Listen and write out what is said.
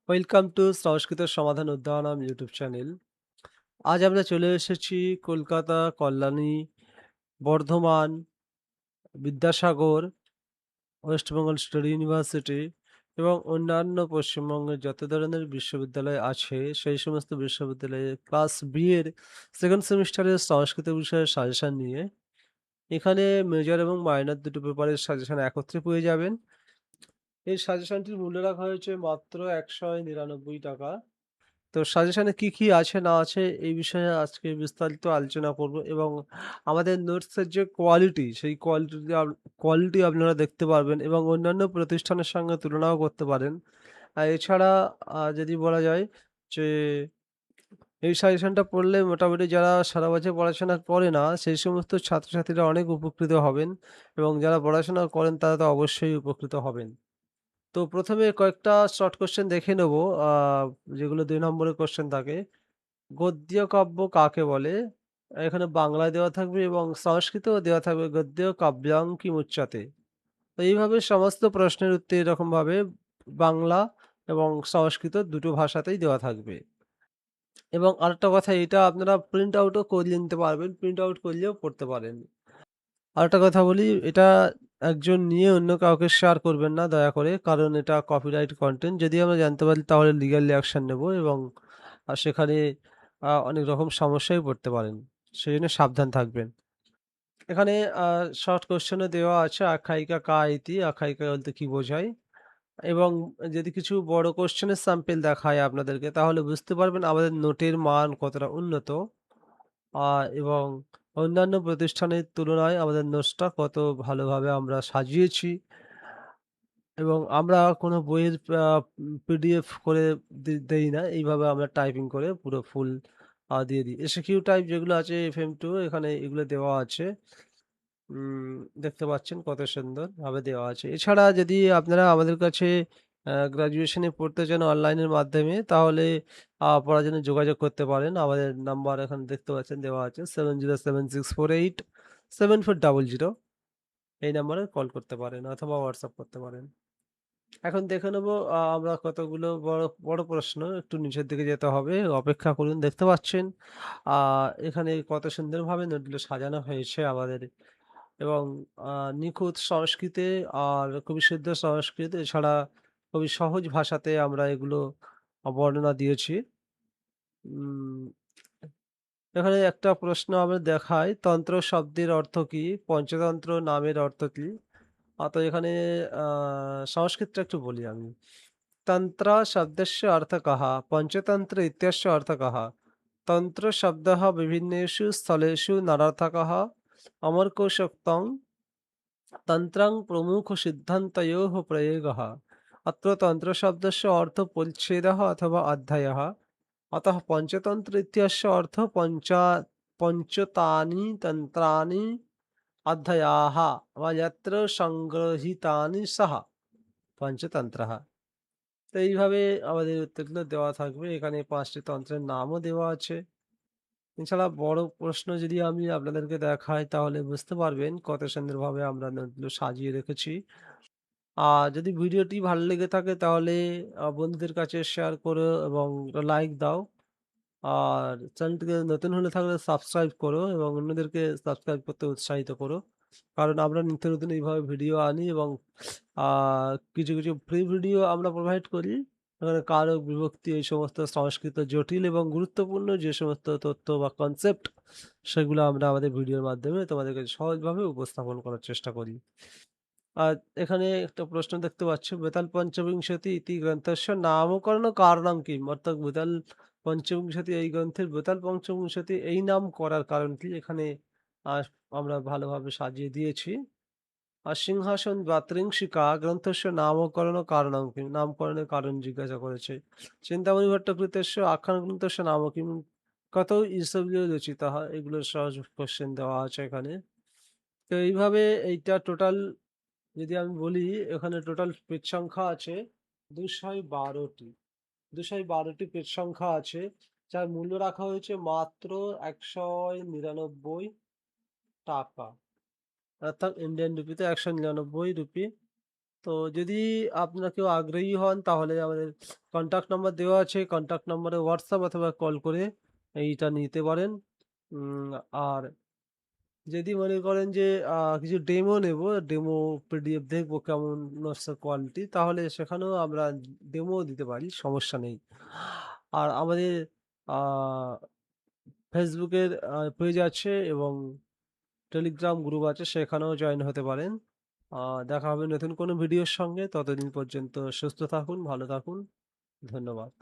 Welcome to সংস্কৃত সমাধান উদ্যানম YouTube channel. আজ আমরা চলে এসেছি Kolkata, Kalyani, Bardhaman, Vidyasagar, West Bengal state university এবং অন্যান্য পশ্চিমবঙ্গের যত ধরনের বিশ্ববিদ্যালয় আছে সেই সমস্ত বিশ্ববিদ্যালয়ে ক্লাস বি এর সেকেন্ড সেমিস্টারের সংস্কৃত বিষয়ের সাজেশন নিয়ে। এখানে মেজর এবং মাইনর দুটো পেপারের সাজেশন একত্রে পেয়ে যাবেন। এই সাজেশনটির মূল্য রাখা হয়েছে মাত্র ১৯৯ টাকা। তো সাজেশনে কি, কি আছে না আছে এই বিষয়ে আজকে বিস্তারিত আলোচনা করব এবং আমাদের নোটসের যে কোয়ালিটি সেই কোয়ালিটি আপনারা দেখতে পারবেন এবং অন্যান্য প্রতিষ্ঠানের সঙ্গে তুলনাও করতে পারেন। এছাড়া যদি বলা যায় যে এই সাজেশনটা পড়লে মোটামুটি যারা সারা বছর পড়াশোনা করে না সেই সমস্ত ছাত্রছাত্রীরা অনেক উপকৃত হবেন এবং যারা পড়াশোনা করেন তারা তো অবশ্যই উপকৃত হবেন। তো ১ম এ কয়েকটা শর্ট কোয়েশ্চেন দেখে নেব, আ যেগুলো ২ নম্বরের কোয়েশ্চেন থাকে। গদ্য কাব্য কাকে বলে? এখানে বাংলায় দেওয়া থাকবে এবং সংস্কৃতেও দেওয়া থাকবে গদ্য কাব্যাং কিমুচ্যতে। তো এইভাবে সমস্ত প্রশ্নের উত্তর এরকমভাবে বাংলা এবং সংস্কৃত দুটো ভাষাতেই দেওয়া থাকবে। এবং আরেকটা কথা, এটা আপনারা প্রিন্ট আউটও করে নিতে পারবেন। প্রিন্ট আউট করলেও পড়তে পারেন। আরেকটা কথা বলি, এটা একজন নিয়ে অন্য কাউকে শেয়ার করবেন না দয়া করে। কারণ এটা কপিরাইট কনটেন্ট। যদি আমরা জানতে পারি তাহলে লিগ্যালি অ্যাকশন নেব এবং সেখানে অনেক রকম সমস্যায় পড়তে পারেন। সেজন্য সাবধান থাকবেন। এখানে আ শর্ট কোয়েশ্চেন ও দেওয়া আছে আখ্যায়িকা কা ইতি? আখ্যায়িকা বলতে কি বোঝায়? এবং যদি কিছু বড় কোয়েশ্চেনের স্যাম্পল দেখায় আপনাদেরকে তাহলে বুঝতে পারবেন আমাদের নোটের মান কতটা উন্নত। আ এবং অন্যান্য প্রতিষ্ঠানের তুলনায় আমাদের নোটসটা কত ভালোভাবে আমরা সাজিয়েছি এবং আমরা কোনো বইয়ের পিডিএফ করে দেই না। এইভাবে আমরা টাইপিং করে পুরো ফুল দিয়ে দিই। এসকিউ টাইপ যেগুলো আছে FM2 এখানে এগুলো দেওয়া আছে। উম দেখতে পাচ্ছেন কত সুন্দরভাবে দেওয়া আছে। এছাড়া যদি আপনারা আমাদের কাছে গ্র্যাজুয়েশনে পড়তে চান অনলাইনের মাধ্যমে তাহলে পড়ার জন্য যোগাযোগ করতে পারেন। আমাদের নাম্বার এখানে দেখতে পাচ্ছেন দেওয়া আছে 7076487400। এই নাম্বারে কল করতে পারেন অথবা WhatsApp করতে পারেন। এখন দেখে নেব আমরা কতগুলো বড় প্রশ্ন। একটু নিচের দিকে যেতে হবে। অপেক্ষা করুন। দেখতে পাচ্ছেন আ এখানে কত সুন্দরভাবে নোটগুলো সাজানো হয়েছে আমাদের এবং আ নিখুঁত সংস্কৃতে আর খুবই শুদ্ধ সংস্কৃত এছাড়া খুবই সহজ ভাষাতে আমরা এগুলো বর্ণনা দিয়েছি। উম এখানে একটা প্রশ্ন আমরা দেখাই, তন্ত্র শব্দের অর্থ কি? পঞ্চতন্ত্র নামের অর্থ কি? তো এখানে আ সংস্কৃতটা একটু বলি আমি। तंत्र शब्दस्य अर्थः कः? पञ्चतन्त्र इत्यस्य अर्थः कः? तन्त्रशब्दः विभिन्नेषु स्थलेषु नरार्थकः। अमरकोशोक्तं तन्त्रं प्रमुखसिद्धान्तयोः प्रयोगः। अत्र तन्त्रशब्दस्य अर्थः परिच्छेदः अथवा अध्यायः। अतः पञ्चतन्त्र इत्यस्य अर्थः पञ्चतानि तन्त्राणि अध्यायाः वा यत्र সংগৃহীতাनि सः পঞ্চতন্ত্রः। তো এইভাবে আমাদের উত্তরগুলো দেওয়া থাকবে। এখানে ৫ টি তন্ত্রের নামও দেওয়া আছে। এছাড়া বড় প্রশ্ন যদি আমি আপনাদেরকে দেখাই তাহলে বুঝতে পারবেন কত সুন্দরভাবে আমরা নোটগুলো সাজিয়ে রেখেছি। যদি ভিডিওটি ভালো লেগে থাকে তাহলে বন্ধুদের কাছে শেয়ার করো এবং লাইক দাও। আর চ্যানেলটিতে নতুন হলে থাকলে সাবস্ক্রাইব করো এবং অন্যদেরকে সাবস্ক্রাইব করতে উৎসাহিত করো। কারণ আমরা নিত্য নতুন এইভাবে ভিডিও আনি এবং আ কিছু, কিছু ফ্রি ভিডিও আমরা প্রোভাইড করি। কারক, বিভক্তি এই সমস্ত সংস্কৃত জটিল এবং গুরুত্বপূর্ণ যে সমস্ত তথ্য বা কনসেপ্ট সেগুলো আমরা আমাদের ভিডিওর মাধ্যমে তোমাদের কাছে সহজভাবে উপস্থাপন করার চেষ্টা করি। আর এখানে একটা প্রশ্ন দেখতে পাচ্ছ, বেতাল পঞ্চবিংশতি ইতি গ্রন্থস্য নামকরণ কারণং কিম? অর্থাৎ বেতাল পঞ্চবিংশতি এই গ্রন্থের বেতাল পঞ্চবিংশতি এই নাম করার কারণ কি? এখানে আ আমরা ভালোভাবে সাজিয়ে দিয়েছি। আর সিংহাসন বা ত্রিংশিকা গ্রন্থস্য নামকরণ কারণং কিম? নামকরণের কারণ জিজ্ঞাসা করেছে। চিন্তামণি ভট্টকৃতেস্য আখ্যান গ্রন্থস্য নাম কিম? কতৌ ঈশবীয় রচিতঃ? এগুলো সহজ কোয়েশ্চেন দেওয়া আছে এখানে। তো এইভাবে এইটা টোটাল যদি আমি বলি এখানে টোটাল পেজ সংখ্যা আছে ২১২ টি। ২১২ টি পেজ সংখ্যা আছে যার মূল্য রাখা হয়েছে মাত্র ৳১৯৯ অর্থাৎ ইন্ডিয়ান রুপিতে ৳১৯৯ রুপি। তো যদি আপনারা কেউ আগ্রহী হন তাহলে আমাদের কন্ট্যাক্ট নাম্বার দেওয়া আছে। কন্ট্যাক্ট নাম্বারে WhatsApp অথবা কল করে এইটা নিতে পারেন। আর যদি মনে করেন যে কিছু ডেমো নেব, ডেমো পিডিএফ দেখবো কেমন নকশার কোয়ালিটি, তাহলে সেখানেও আমরা ডেমোও দিতে পারি, সমস্যা নেই। আর আমাদের আ ফেসবুকের পেজ আছে এবং টেলিগ্রাম গ্রুপ আছে, সেখানেও জয়েন হতে পারেন। আ দেখা হবে নতুন কোনো ভিডিওর সঙ্গে। ততদিন পর্যন্ত সুস্থ থাকুন, ভালো থাকুন। ধন্যবাদ।